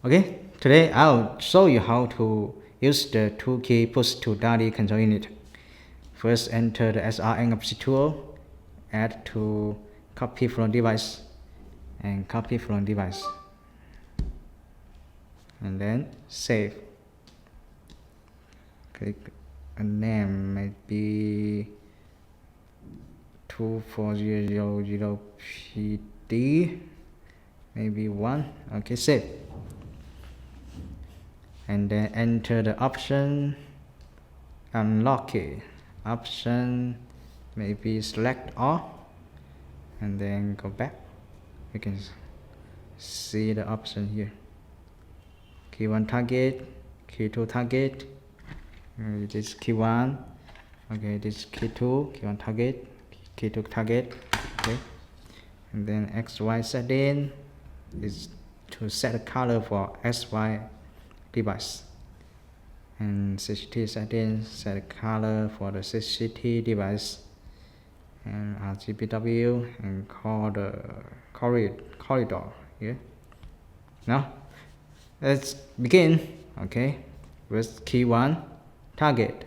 Okay, today I'll show you how to use the 2-key push to DALI control unit. First, enter the NFC tool, add to copy from device, and copy from device, and then save. Click a name, maybe 24000PD, maybe 1. Okay, save. And then enter the option, unlock it. Option, maybe select all, and then go back. You can see the option here. Key 1 target, key 2 target, this key 1, okay, this key 2, key 1 target, key 2 target, okay. And then XY setting is to set the color for XY device, and CCT settings set the color for the CCT device, and RGBW, and call the corridor here. Now let's begin. Okay, with key 1 target,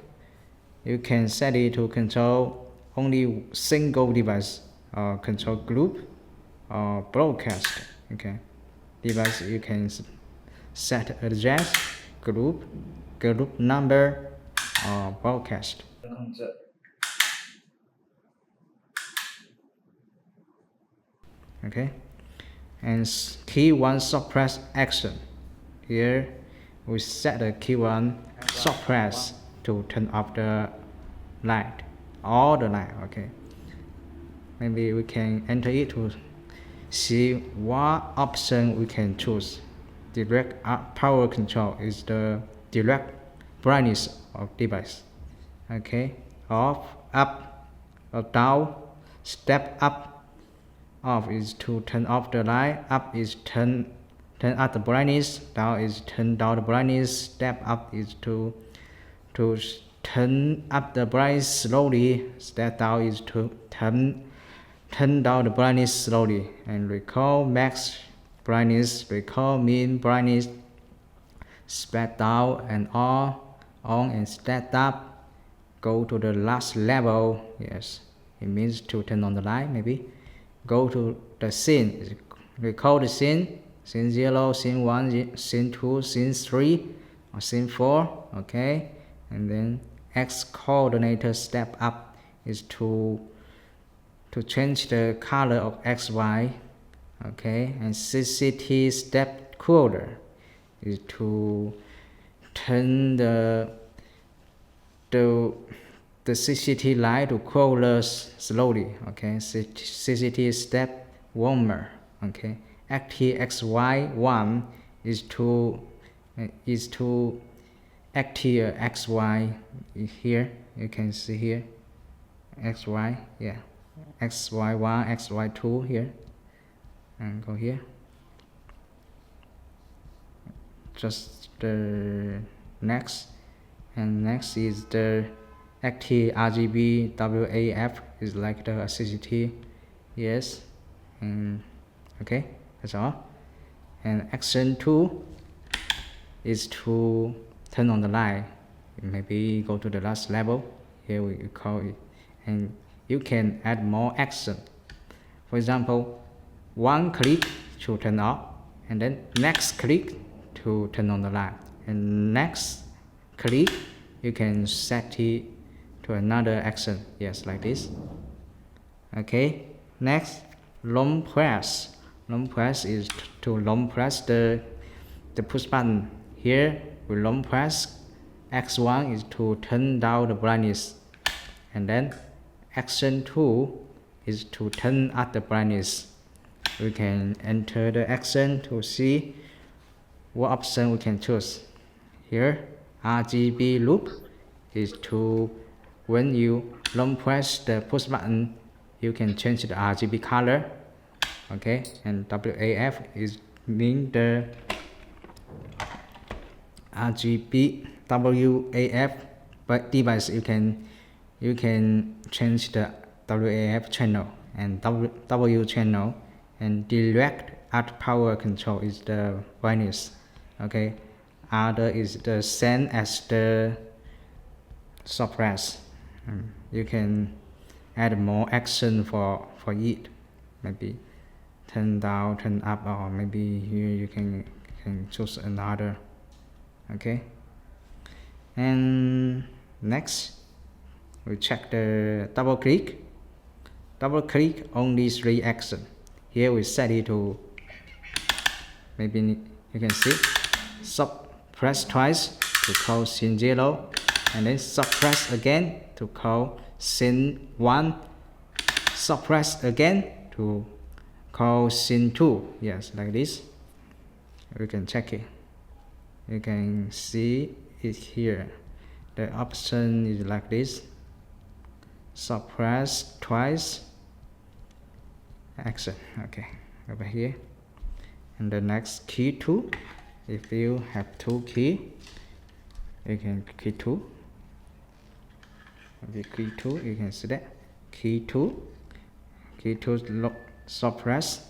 you can set it to control only single device, or control group, or broadcast. Okay, device you can set address, group number, or broadcast. Okay, and key 1 suppress action. Here we set the key 1 suppress to turn off the light, all the light. Okay, maybe we can enter it to see what option we can choose. Direct power control is the direct brightness of device. Okay, off, up, or down. Step up. Off is to turn off the light. Up is turn up the brightness. Down is turn down the brightness. Step up is to turn up the brightness slowly. Step down is to turn down the brightness slowly. And recall max brightness, recall mean brightness, step down and on and step up, go to the last level. Yes, it means to turn on the light. Maybe go to the scene, recall the scene 0, scene 1, scene 2, scene 3, or scene 4. Okay, and then X coordinator step up is to change the color of XY. Okay, and CCT step cooler is to turn the CCT light to cooler slowly. Okay, CCT step warmer. Okay, active XY1 is to active XY. Here you can see here XY, yeah, XY1, XY2 here, and go here. Just the next, and next is the active RGB WAF is like the CCT. Yes, and okay, that's all. And action 2 is to turn on the light. Maybe go to the last level. Here we call it, and you can add more action. For example, 1 click to turn off, and then next click to turn on the light, and next click you can set it to another action. Yes, like this. Okay, next, long press. Long press is to long press the push button. Here we long press. X1 is to turn down the brightness, and then action 2 is to turn up the brightness. We can enter the action to see what option we can choose. Here, RGB loop is to, when you long press the push button, you can change the RGB color. Okay, and WAF is mean the RGB WAF but device. You can change the WAF channel and W channel, and direct at power control is the brightness. Okay, other is the same as the suppress. You can add more action for it, maybe turn down, turn up, or maybe here you can choose another. Okay, and next we check the double click only 3 action. Here we set it to, maybe you can see, suppress twice to call scene 0, and then suppress again to call scene 1, suppress again to call scene 2. Yes, like this. We can check it. You can see it here. The option is like this: suppress twice, action. Okay, over here. And the next key 2, if you have 2 key, you can key 2. Okay, key 2, you can see that. Key 2 suppress.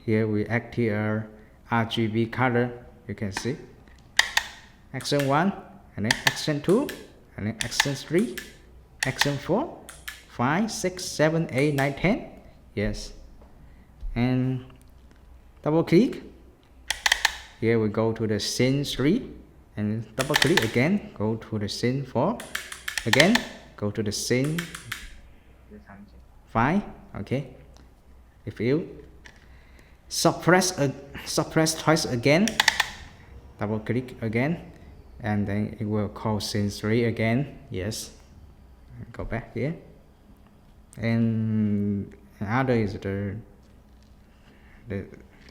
Here we activate RGB color. You can see action 1, and then action 2, and then action 3, action 4, 5, 6, 7, 8, 9, 10. Yes. And double click. Here we go to the scene 3, and double click again, go to the scene 4, again go to the scene 5. Okay, if you suppress twice again, double click again, and then it will call scene 3 again. Yes, go back here, and other is the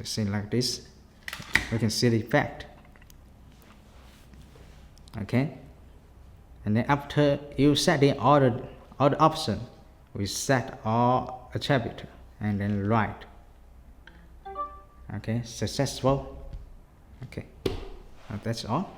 scene like this. You can see the effect. Okay, and then after you setting all the option, we set all attribute and then write. Okay, successful. Okay, that's all.